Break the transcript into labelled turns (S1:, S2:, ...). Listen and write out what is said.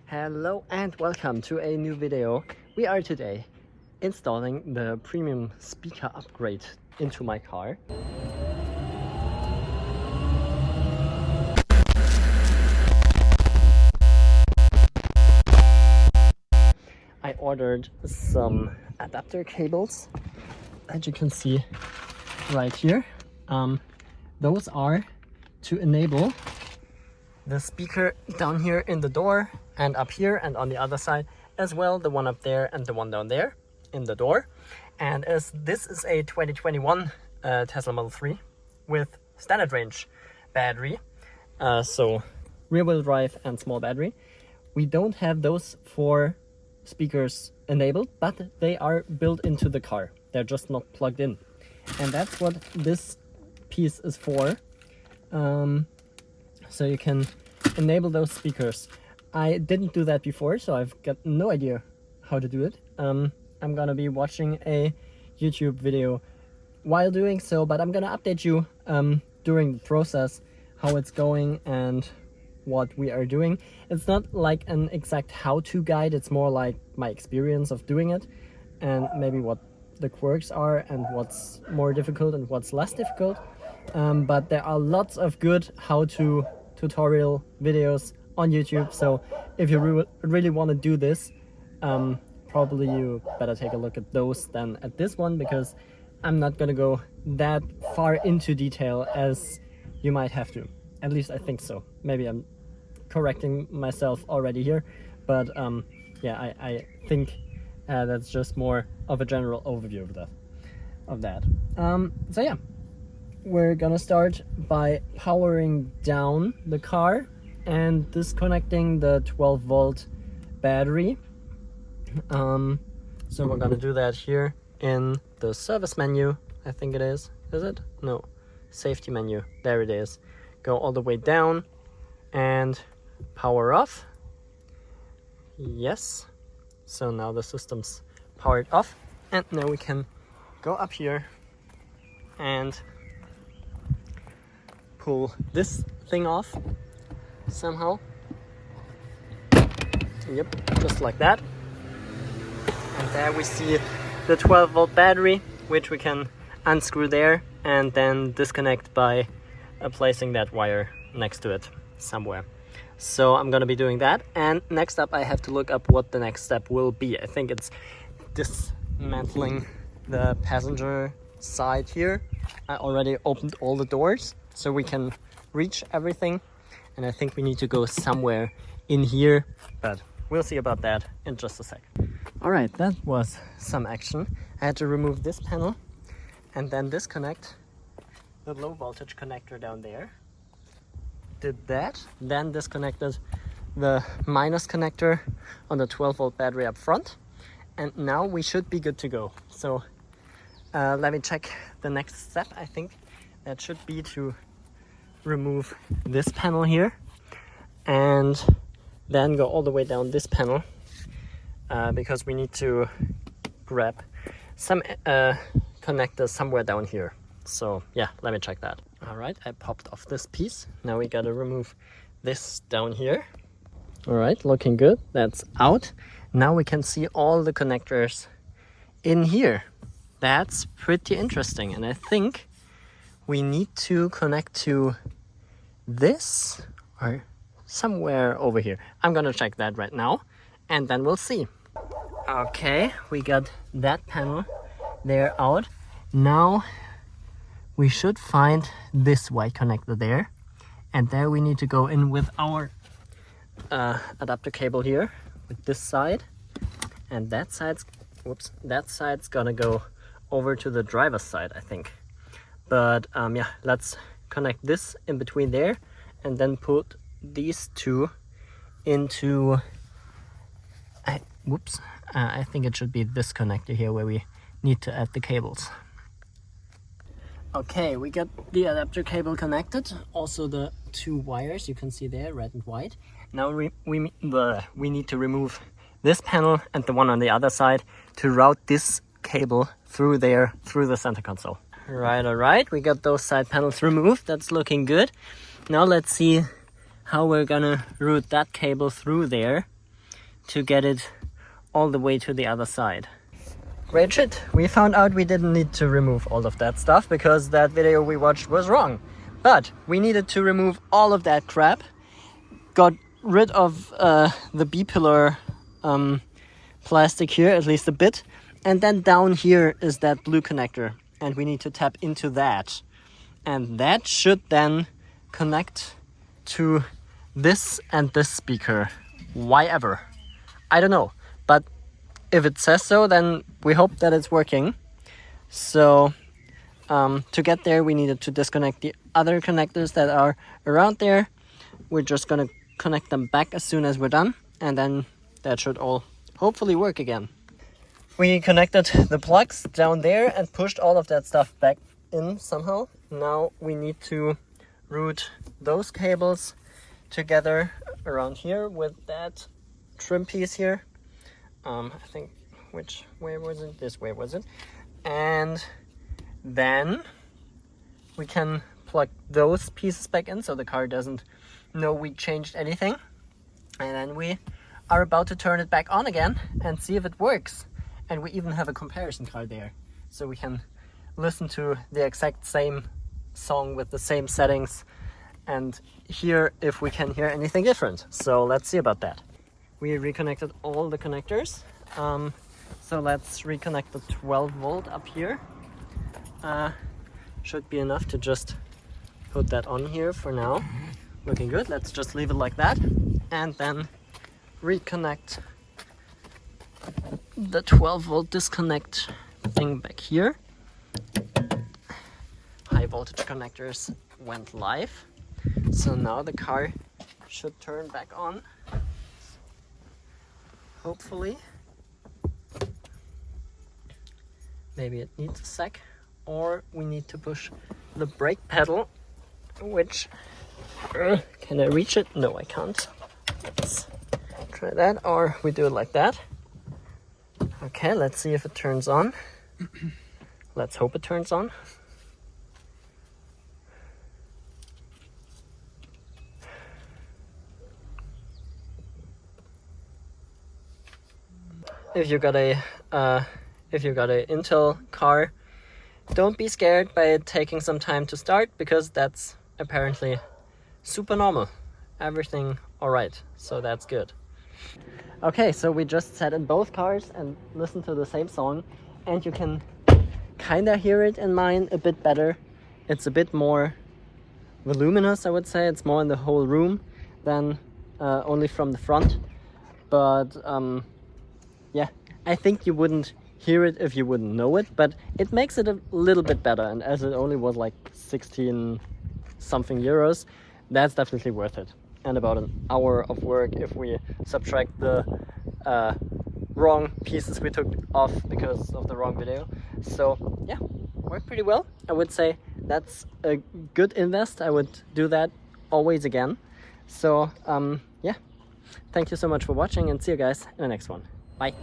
S1: Hello and welcome to a new video. We are today installing the premium speaker upgrade into my car. I ordered some adapter cables that you can see right here. Those are to enable the speaker down here in the door and up here and on the other side as well, the one up there and the one down there in the door. And as this is a 2021 Tesla Model 3 with standard range battery, so rear wheel drive and small battery, we don't have those for speakers enabled, but they are built into the car. They're just not plugged in. And that's what this piece is for. So you can enable those speakers. I didn't do that before, so I've got no idea how to do it. I'm gonna be watching a YouTube video while doing so, but I'm gonna update you during the process how it's going and what we are doing. It's not like an exact how-to guide, it's more like my experience of doing it and maybe what the quirks are and what's more difficult and what's less difficult. But there are lots of good how-to tutorial videos on YouTube, so if you really want to do this, probably you better take a look at those than at this one, because I'm not gonna go that far into detail as you might have to. At least I think so. Maybe I'm correcting myself already here, but yeah, I think that's just more of a general overview of that. So yeah, we're gonna start by powering down the car and disconnecting the 12-volt battery. So we're gonna do that here in the service menu, I think it is it? No, safety menu, there it is. Go all the way down and power off. Yes, so now the system's powered off, and now we can go up here and pull this thing off somehow. Yep, just like that. And there we see the 12-volt battery, which we can unscrew there and then disconnect by placing that wire next to it somewhere. So I'm gonna be doing that, and next up I have to look up what the next step will be. I think it's dismantling the passenger side here. I already opened all the doors so we can reach everything, and I think we need to go somewhere in here, but we'll see about that in just a sec. All right, that was some action. I had to remove this panel and then disconnect the low voltage connector down there. Did that, then disconnected the minus connector on the 12-volt battery up front, and now we should be good to go. So let me check the next step. I think that should be to remove this panel here and then go all the way down this panel, because we need to grab some connectors somewhere down here. So yeah, let me check that. All right, I popped off this piece. Now we gotta remove this down here. All right, looking good. That's out. Now we can see all the connectors in here. That's pretty interesting. And I think we need to connect to this or somewhere over here. I'm gonna check that right now and then we'll see. Okay, we got that panel there out. Now we should find this white connector there, and there we need to go in with our adapter cable here with this side, and that side's gonna go over to the driver's side, I think. But yeah, let's connect this in between there and then put these two into I think it should be this connector here where we need to add the cables. Okay, we got the adapter cable connected, also the two wires you can see there, red and white. Now we need to remove this panel and the one on the other side to route this cable through there, through the center console. Right, all right, we got those side panels removed. That's looking good. Now let's see how we're gonna route that cable through there. to get it all the way to the other side. Great shit! We found out we didn't need to remove all of that stuff because that video we watched was wrong. But we needed to remove all of that crap, got rid of the B-pillar plastic here, at least a bit, and then down here is that blue connector, and we need to tap into that. And that should then connect to this and this speaker. Why ever? I don't know, but if it says so, then we hope that it's working. So to get there, we needed to disconnect the other connectors that are around there. We're just gonna connect them back as soon as we're done, and then that should all hopefully work again. We connected the plugs down there and pushed all of that stuff back in somehow. Now we need to route those cables together around here with that trim piece here. I think, which way was it? This way was it? And then we can plug those pieces back in so the car doesn't know we changed anything. And then we are about to turn it back on again and see if it works. And we even have a comparison car there, so we can listen to the exact same song with the same settings and hear if we can hear anything different. So let's see about that. We reconnected all the connectors. So let's reconnect the 12 volt up here. Should be enough to just put that on here for now. Looking good. Let's just leave it like that. And then reconnect the 12 volt disconnect thing back here. High voltage connectors went live. So now the car should turn back on. Hopefully. Maybe it needs a sec, or we need to push the brake pedal, which can I reach it? No, I can't. Let's try that, or we do it like that. Okay, let's see if it turns on. Let's hope it turns on. If you got a Intel car, don't be scared by it taking some time to start, because that's apparently super normal. Everything alright, so that's good. Okay, so we just sat in both cars and listened to the same song, and you can kinda hear it in mine a bit better. It's a bit more voluminous, I would say. It's more in the whole room than only from the front. But yeah, I think you wouldn't hear it if you wouldn't know it, but it makes it a little bit better. And as it only was like 16 something euros, that's definitely worth it. And about an hour of work if we subtract the wrong pieces we took off because of the wrong video. So yeah, worked pretty well. I would say that's a good invest. I would do that always again. So yeah, thank you so much for watching, and see you guys in the next one. Bye.